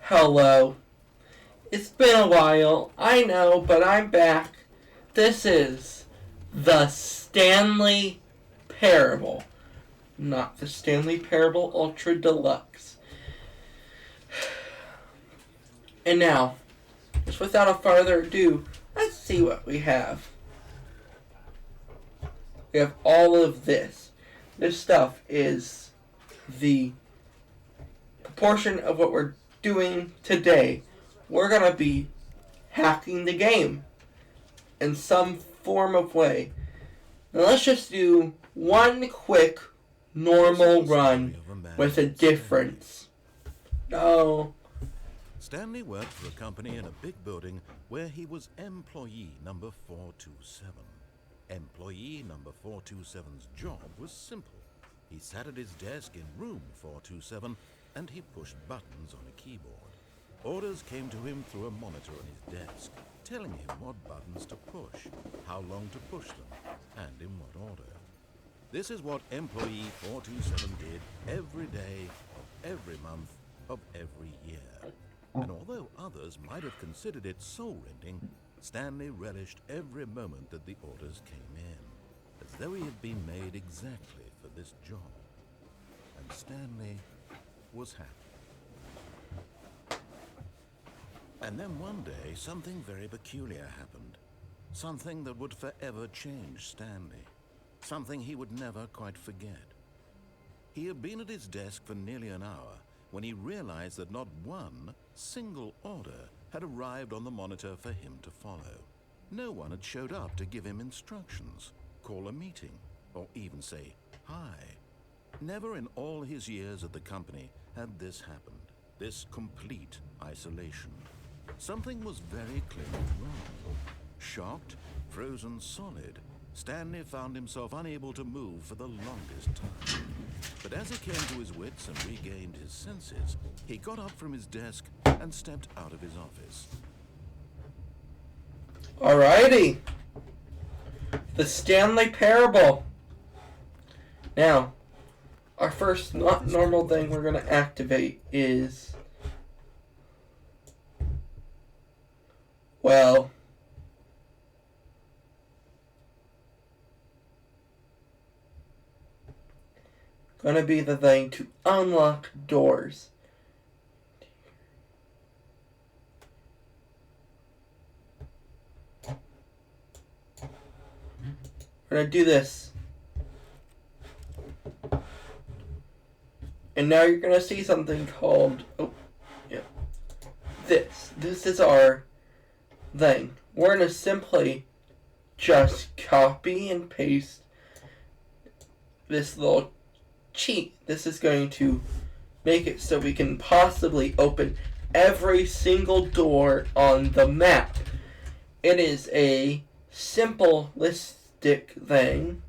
Hello. It's been a while, I know, but I'm back. This is the Stanley Parable. Not the Stanley Parable Ultra Deluxe. And now, just without a further ado, let's see what we have. We have all of this. This stuff is the proportion of what we're doing today. We're going to be hacking the game in some form of way. Now let's just do one quick normal run with a difference. No. Stanley worked for a company in a big building where he was employee number 427. Employee number 427's job was simple. He sat at his desk in room 427 and he pushed buttons on a keyboard. Orders came to him through a monitor on his desk, telling him what buttons to push, how long to push them, and in what order. This is what employee 427 did every day of every month of every year. And although others might have considered it soul-rending, Stanley relished every moment that the orders came in, as though he had been made exactly for this job. And Stanley was happy. And then one day, something very peculiar happened. Something that would forever change Stanley. Something he would never quite forget. He had been at his desk for nearly an hour when he realized that not one single order had arrived on the monitor for him to follow. No one had showed up to give him instructions, call a meeting, or even say hi. Never in all his years at the company had this happened, this complete isolation. Something was very clearly wrong. Shocked, frozen solid, Stanley found himself unable to move for the longest time. But as he came to his wits and regained his senses, he got up from his desk and stepped out of his office. Alrighty. The Stanley Parable. Now, our first not normal thing we're going to activate is, well, going to be the thing to unlock doors. We're going to do this. And now you're going to see something called, This is our thing. We're going to simply just copy and paste this little cheat. This is going to make it so we can possibly open every single door on the map. It is a simplistic thing.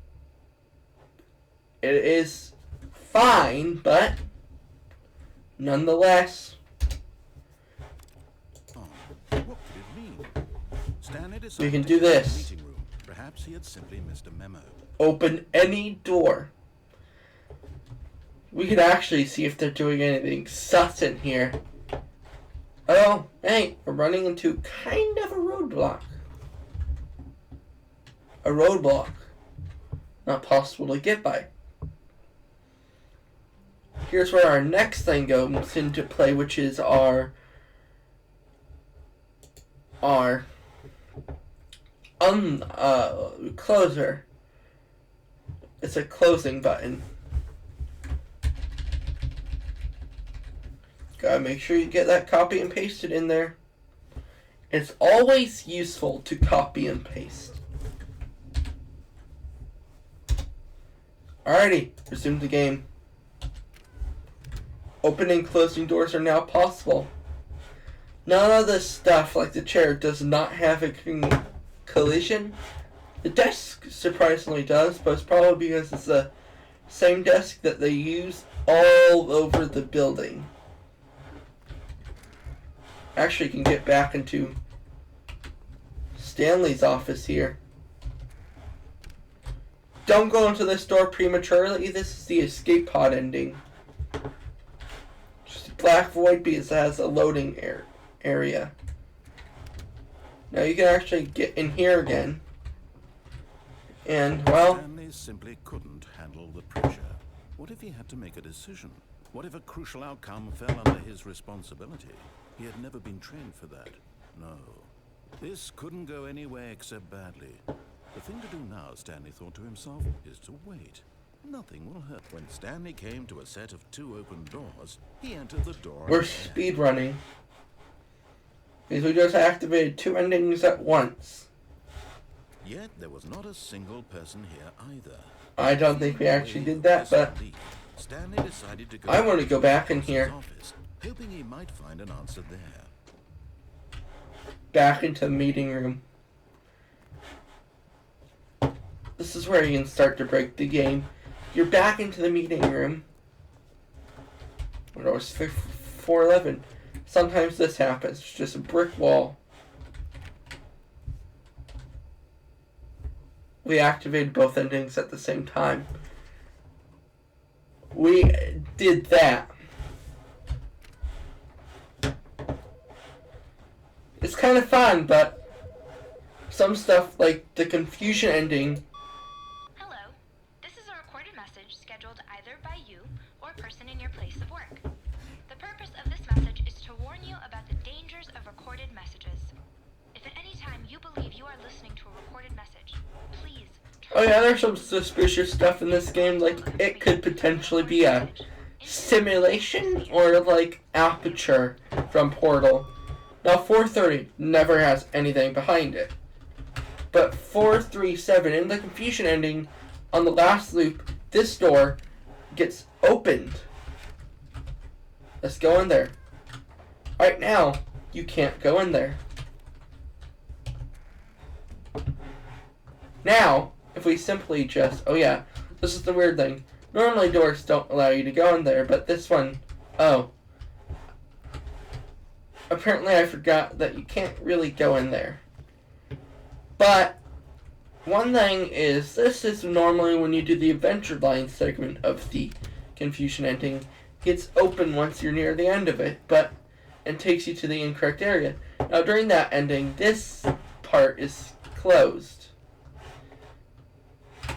It is fine, but nonetheless. What could it mean? Stanley decided we can do this. Meeting room. Perhaps he had simply missed a memo. Open any door. We could actually see if they're doing anything sus in here. Oh, hey, we're running into kind of a roadblock. A roadblock. Not possible to get by. Here's where our next thing goes into play, which is our closer. It's a closing button. Gotta make sure you get that copy and pasted in there. It's always useful to copy and paste. Alrighty, resume the game. Opening and closing doors are now possible. None of this stuff, like the chair, does not have a collision. The desk surprisingly does, but it's probably because it's the same desk that they use all over the building. Actually, can get back into Stanley's office here. Don't go into this door prematurely. This is the escape pod ending. Just black void because it has a loading area. Now you can actually get in here again. And, well... Stanley simply couldn't handle the pressure. What if he had to make a decision? What if a crucial outcome fell under his responsibility? He had never been trained for that. No. This couldn't go anywhere except badly. The thing to do now, Stanley thought to himself, is to wait. Nothing will hurt. When Stanley came to a set of 2 open doors, he entered the door. We're speed running. Because we just activated 2 endings at once. Yet there was not a single person here either. I don't think we actually did that, but Stanley decided to go. I want to go back in here. Office, hoping he might find an answer there. Back into the meeting room. This is where you can start to break the game. You're back into the meeting room. When it was 411. Sometimes this happens. It's just a brick wall. We activated both endings at the same time. We did that. It's kind of fun, but some stuff like the confusion ending. Hello. This is a recorded message scheduled either by you or a person in your place of work. The purpose of this message is to warn you about the dangers of recorded messages. If at any time you believe you are listening to a recorded message, please. Oh yeah, there's some suspicious stuff in this game. Like, it could potentially be a simulation or like Aperture from Portal. Now 430 never has anything behind it. But 437 in the confusion ending on the last loop, this door gets opened. Let's go in there. Right now, you can't go in there. Now, if we simply just, oh yeah, this is the weird thing. Normally doors don't allow you to go in there, but this one, oh. Apparently I forgot that you can't really go in there. But, one thing is, this is normally when you do the adventure line segment of the confusion ending. It's open once you're near the end of it, but it takes you to the incorrect area. Now during that ending, this part is closed.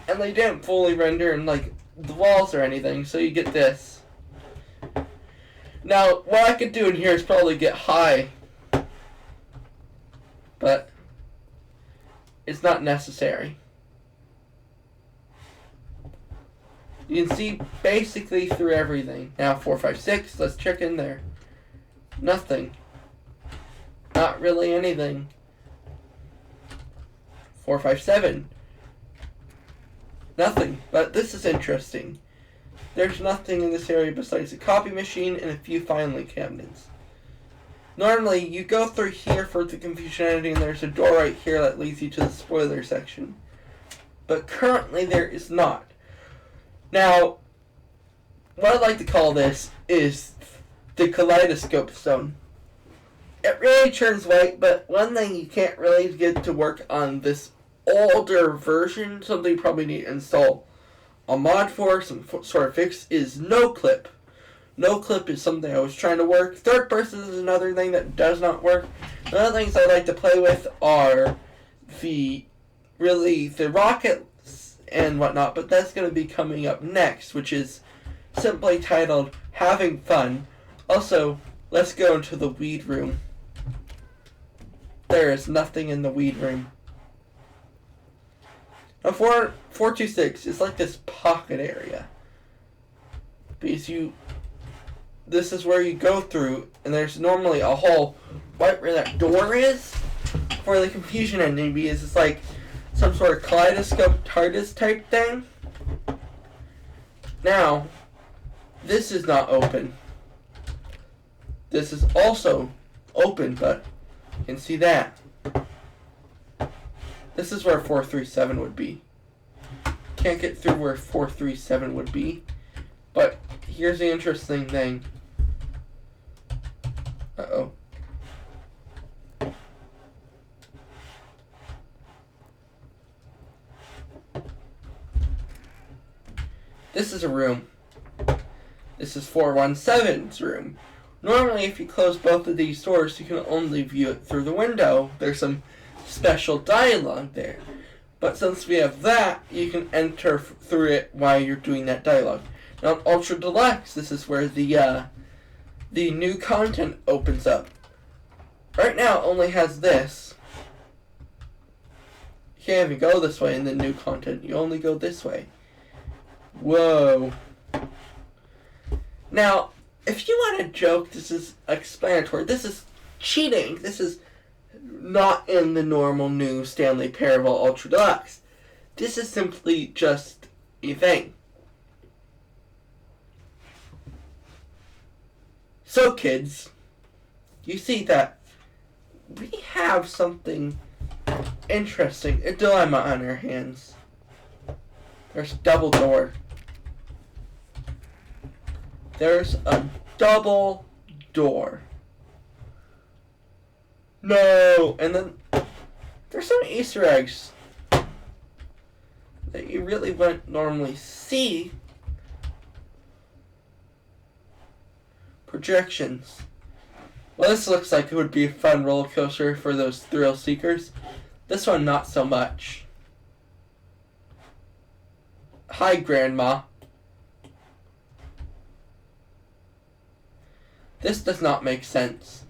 And they didn't fully render in like the walls or anything, so you get this. Now, what I could do in here is probably get high, but it's not necessary. You can see basically through everything. Now 456, let's check in there. Nothing. Not really anything. 457. Nothing, but this is interesting. There's nothing in this area besides a copy machine and a few filing cabinets. Normally, you go through here for the confusion ending, and there's a door right here that leads you to the spoiler section. But currently, there is not. Now, what I'd like to call this is the kaleidoscope zone. It really turns white, but one thing you can't really get to work on this older version, something you probably need to install a mod for, some sort of fix, is no clip. No clip is something I was trying to work. Third person is another thing that does not work. The other things I like to play with are the rockets and whatnot, but that's going to be coming up next, which is simply titled Having Fun. Also, let's go into the weed room. There is nothing in the weed room. Now 426 is like this pocket area. Because this is where you go through, and there's normally a hole right where that door is for the confusion ending, because it's like some sort of kaleidoscope TARDIS type thing. Now, this is not open. This is also open, but you can see that. This is where 437 would be. Can't get through where 437 would be. But here's the interesting thing. Uh-oh. This is a room. This is 417's room. Normally, if you close both of these doors, you can only view it through the window. There's some special dialogue there. But since we have that, you can enter through it while you're doing that dialogue. Now, in Ultra Deluxe, this is where the new content opens up. Right now, it only has this. You can't even go this way in the new content. You only go this way. Whoa. Now, if you want to joke, this is explanatory. This is cheating. This is not in the normal new Stanley Parable Ultra Deluxe. This is simply just a thing. So, kids, you see that we have something interesting, a dilemma on our hands. There's a double door. There's a double door. No! And then there's some Easter eggs that you really wouldn't normally see. Projections. Well, this looks like it would be a fun roller coaster for those thrill seekers. This one, not so much. Hi, Grandma. This does not make sense.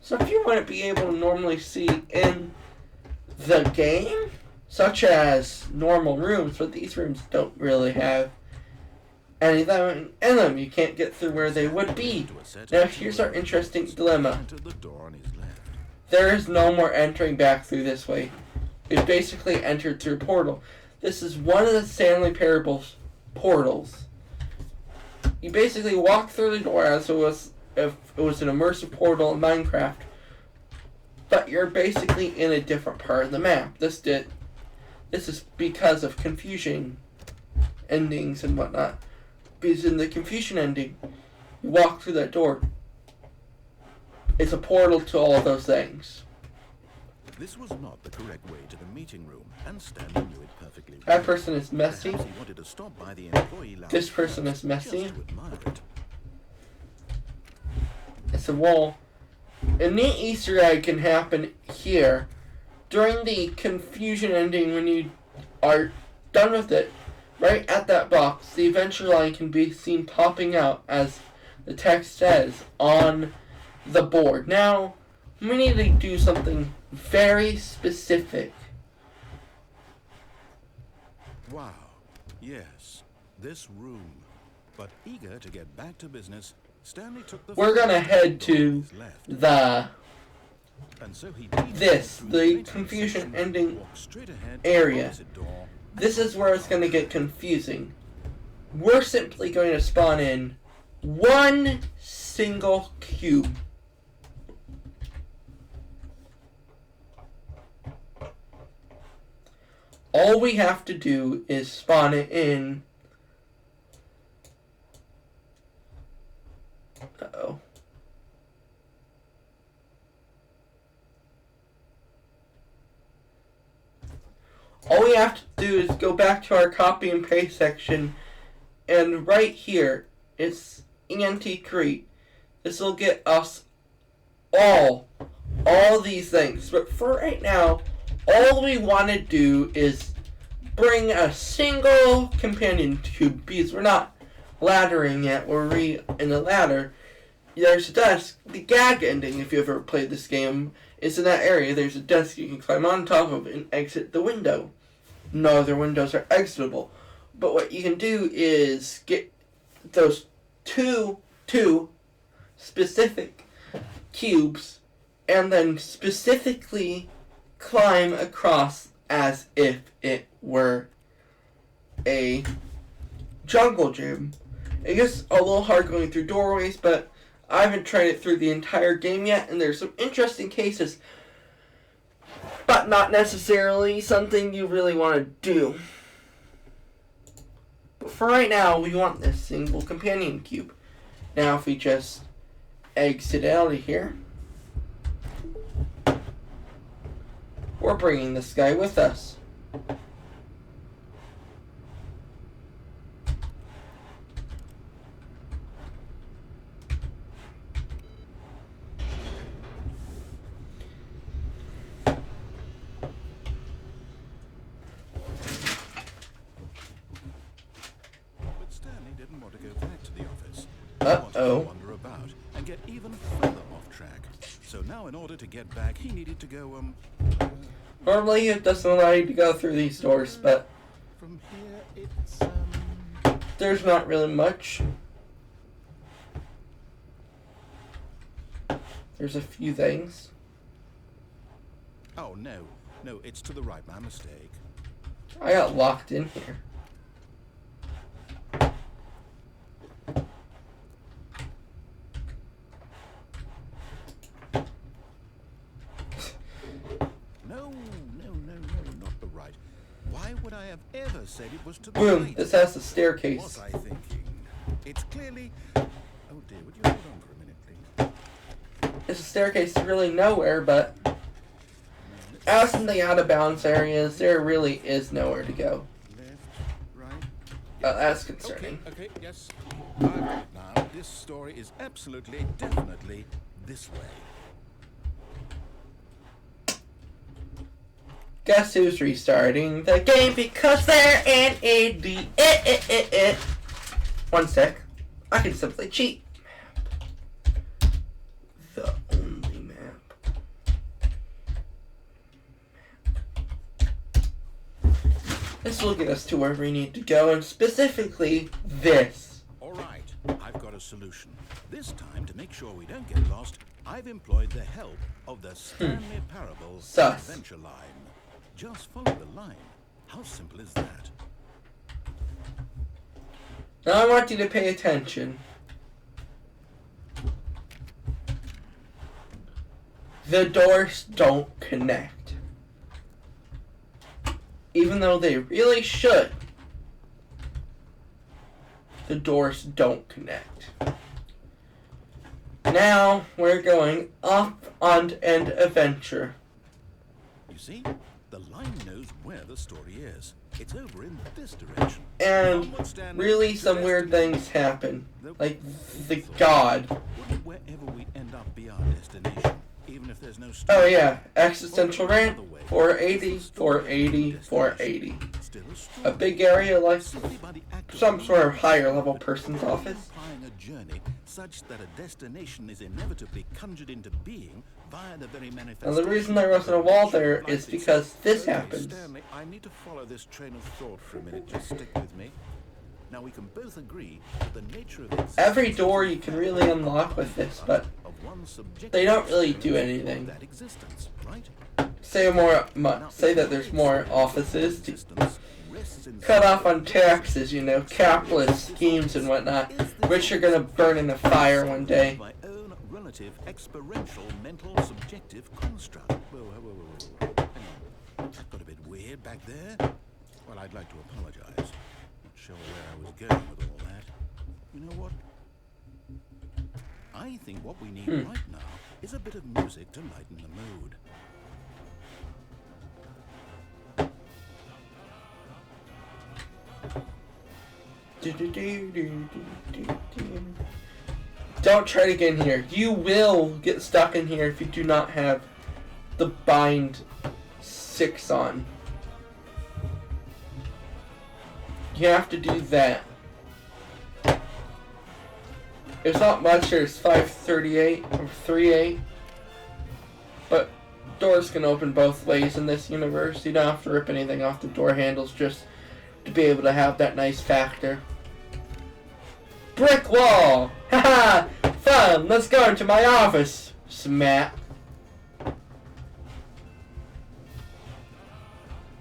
So if you want to be able to normally see in the game, such as normal rooms, but these rooms don't really have anything in them. You can't get through where they would be. Now here's our interesting dilemma. There is no more entering back through this way. We've basically entered through a portal. This is one of the Stanley Parable's portals. You basically walk through the door as if it was an immersive portal in Minecraft, but you're basically in a different part of the map. This is because of confusion endings and whatnot. Because in the confusion ending, you walk through that door. It's a portal to all of those things. This was not the correct way to the meeting room, and Stanley knew it perfectly well. That person is messy. Perhaps he wanted to stop by the employee lounge This person is messy. just to admire it. It's a wall. A neat Easter egg can happen here. During the confusion ending, when you are done with it, right at that box, the adventure line can be seen popping out as the text says on the board. Now, we need to do something very specific. Wow. Yes, this room. But eager to get back to business, Stanley took the We're gonna head to the and so he the confusion ending area. This is where it's going to get confusing. We're simply going to spawn in one single cube. All we have to do is spawn it in. Uh-oh. All we have to do is go back to our copy and paste section, and right here, it's ENT create. This will get us all these things. But for right now, all we want to do is bring a single companion cube, because we're not laddering yet. We're in the ladder. There's a desk. The gag ending, if you ever played this game, is in that area. There's a desk you can climb on top of and exit the window. No other windows are exitable. But what you can do is get those two specific cubes and then specifically climb across as if it were a jungle gym. It gets a little hard going through doorways, but I haven't tried it through the entire game yet, and there's some interesting cases, but not necessarily something you really want to do. But for right now, we want this single companion cube. Now if we just exit out of here, we're bringing this guy with us. didn't want to go back to the office. Uh-oh. He wanted to wander about and get even further off track. So now in order to get back, he needed to go, Normally it doesn't allow you to go through these doors, but from here it's, there's not really much. There's a few things. Oh, no, it's to the right, my mistake. I got locked in here. No, not the right. Why would I have ever said it was to the Boom, right? this has a What staircase. was I thinking? It's clearly... Oh dear, would you hold on for a minute, please? It's a staircase to really nowhere, but as in the out of bounds areas, there really is nowhere to go. Left, right... That's concerning. Okay, yes. I've got it now. This story is absolutely, definitely this way. Guess who's restarting the game because they're an idiot. One sec. I can simply cheat. The only map. This will get us to where we need to go, and specifically this. All right, I've got a solution. This time, to make sure we don't get lost, I've employed the help of the Stanley Parable Sus. adventure line. Just follow the line. How simple is that? Now I want you to pay attention. The doors don't connect. Even though they really should. The doors don't connect. Now we're going up on an adventure. You see, the line knows where the story is. It's over in this direction. And Onward, Stanley, really to some weird destiny. things happen. Like the Thought, god. Wouldn't wherever we end up be our destination, even if there's no story? Oh yeah, existential rant, 480, 480, 480. Still a story. A big area like Simply by the act of some sort of higher level person's office. implying a journey such that a destination is inevitably conjured into being via the very And manifestation. the reason there wasn't a wall there of is life because itself. this Okay, happens. Stanley, I need to follow this train of thought for a minute. Just stick with me. Now we can both agree that the nature of existence Every door you can really unlock with this, but of one subjective they don't really do experience of anything. that existence, right? say that there's more offices to Existence rests in cut off on taxes, you know, capitalist schemes and whatnot, which are gonna burn in a fire one day. my own relative experiential mental subjective construct. Whoa. Hang on. That got a bit weird back there. Well, I'd like to apologize. Not sure where I was going with all that. You know what? I think what we need right now is a bit of music to lighten the mood. Don't try to get in here. You will get stuck in here if you do not have the bind 6 on. You have to do that. There's not much. There's 538 or 38. But doors can open both ways in this universe. You don't have to rip anything off the door handles just to be able to have that nice factor. Brick wall! Haha! Fun! Let's go into my office! Smack.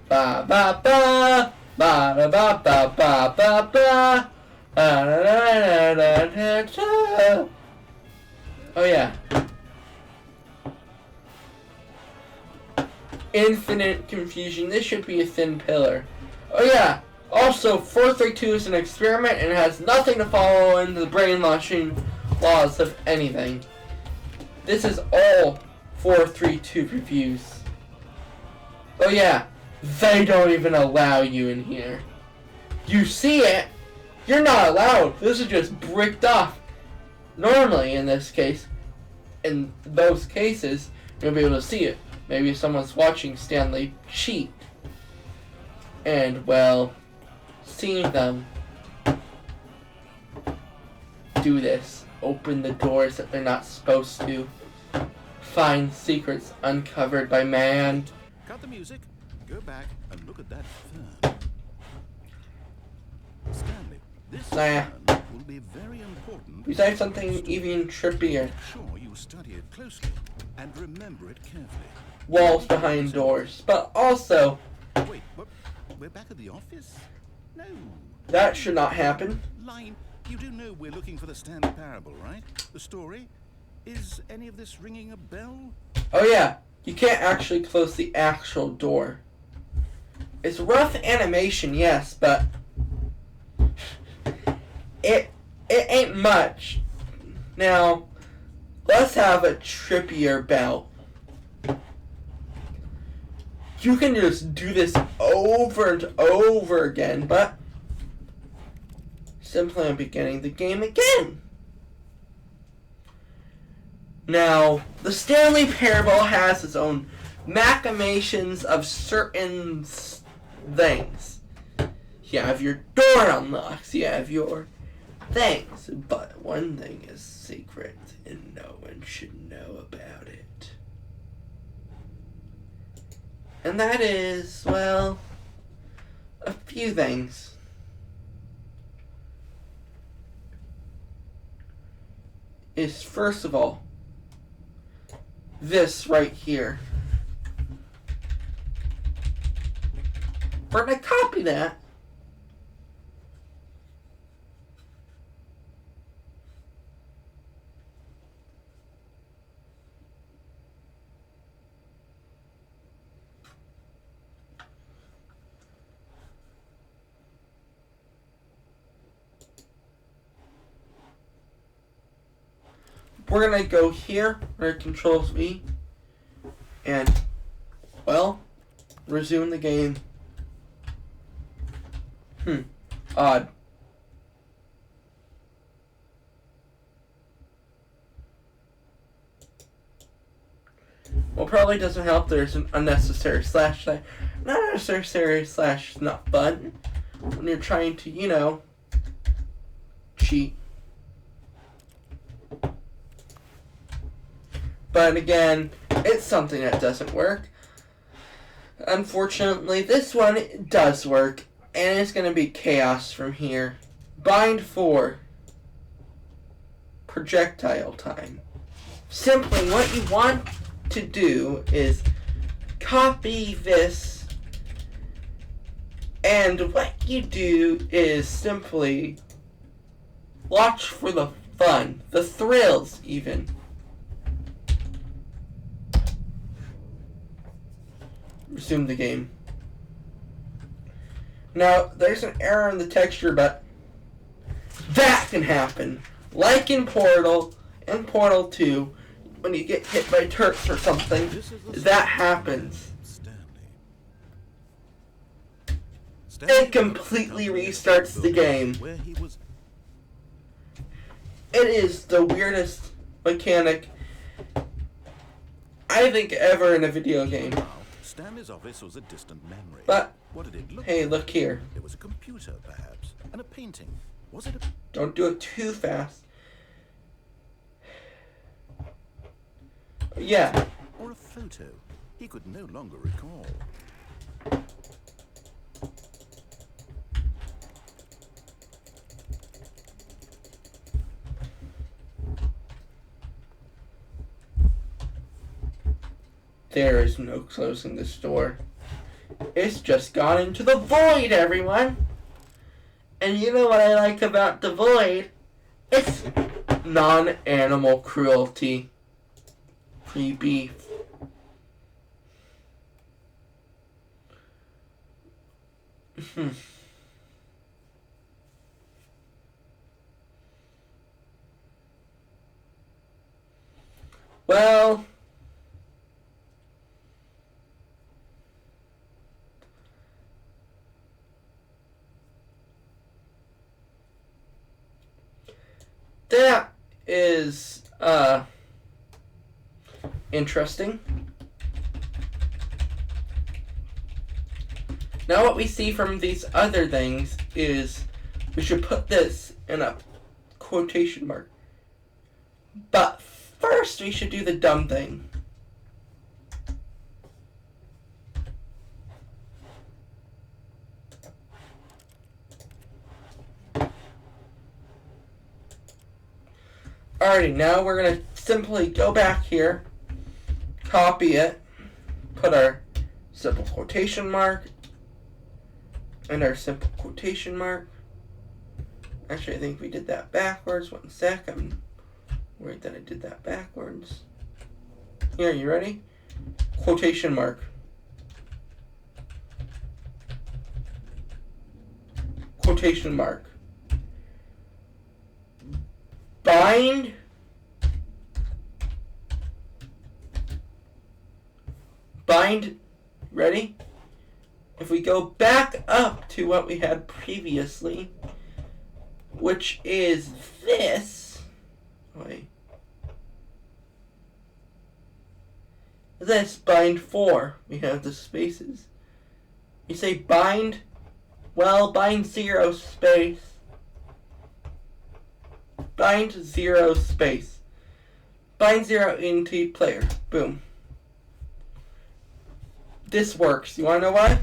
Ba ba ba! Ba da ba ba ba ba ba! Ba da da da da da. Oh yeah. Infinite confusion. This should be a thin pillar. Oh yeah. Also, 432 is an experiment and has nothing to follow in the brainwashing laws of anything. This is all 432 reviews. Oh yeah, they don't even allow you in here. You see it, you're not allowed. This is just bricked off. Normally, in this case, in those cases, you'll be able to see it. Maybe someone's watching Stanley cheat. And, well, seeing them do this. Open the doors that they're not supposed to. Find secrets uncovered by man. Cut the music. Go back and look at that fern. Stanley, this fern will be very important. Besides something even trippier. Make sure you study it closely and remember it carefully. Walls behind doors. But also... Wait, what? We're back at the office? No. That should not happen. Line, you do know we're looking for the Stanley parable, right? The story? Is any of this ringing a bell? Oh yeah, you can't actually close the actual door. It's rough animation, yes, but it ain't much. Now, let's have a trippier bell. You can just do this over and over again, but simply I'm beginning the game again. Now, the Stanley Parable has its own machinations of certain things. You have your door unlocks, you have your things, but one thing is secret and no one should know about it. And that is, well, a few things. Is first of all, this right here. We're going to copy that. We're going to go here, where Control V, and, well, resume the game. Odd. Well, probably doesn't help there's an unnecessary slash there. Not unnecessary slash not button when you're trying to, you know, cheat. But again, it's something that doesn't work. Unfortunately, this one does work, and it's going to be chaos from here. Bind 4. Projectile time. Simply, what you want to do is copy this, and what you do is simply watch for the fun, the thrills even. Resume the game. Now, there's an error in the texture, but that can happen. Like in Portal and Portal 2, when you get hit by Turks or something, that happens. It completely restarts the game. It is the weirdest mechanic I think ever in a video game. Stanley's office was a distant memory. But what did it look hey, like? look here. It was a computer, perhaps, and a painting. Was it a... Don't do it too fast. Yeah. Or a photo? He could no longer recall. There is no closing this door. It's just gone into the void, everyone. And you know what I like about the void? It's non-animal cruelty. Free beef. Well, that is interesting. Now what we see from these other things is we should put this in a quotation mark. But first we should do the dumb thing. Alrighty, now we're going to simply go back here, copy it, put our simple quotation mark, and our simple quotation mark. Actually, I think we did that backwards. One sec, I'm worried that I did that backwards. Here, you ready? Quotation mark. Quotation mark. Bind ready? If we go back up to what we had previously, which is this, this bind 4, we have the spaces. You say bind, well, bind 0 space. Bind 0 space. Bind 0 into player. Boom. This works. You want to know why?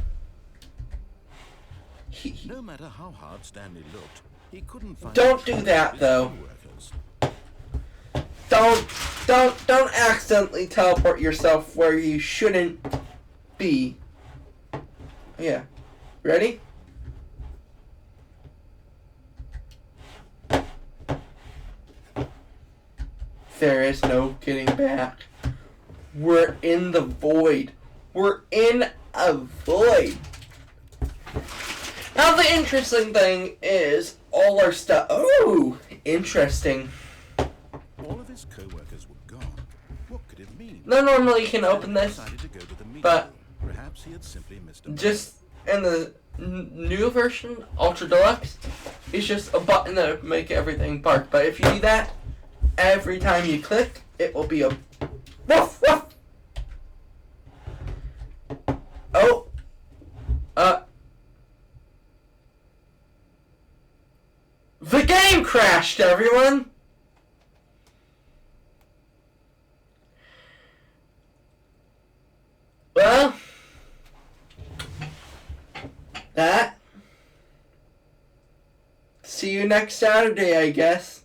No matter how hard Stanley looked, he couldn't find. Don't do that though. Don't accidentally teleport yourself where you shouldn't be. Yeah. Ready? There is no getting back. We're in the void. We're in a void. Now the interesting thing is all our stuff. Oh, interesting. All of his co-workers were gone. What could it mean? Now normally you can open this, but perhaps he had simply missed a just in the new version, Ultra Deluxe, it's just a button that will make everything bark. But if you do that, every time you click, it will be a woof woof. Oh, the game crashed, everyone. Well, that. See you next Saturday, I guess.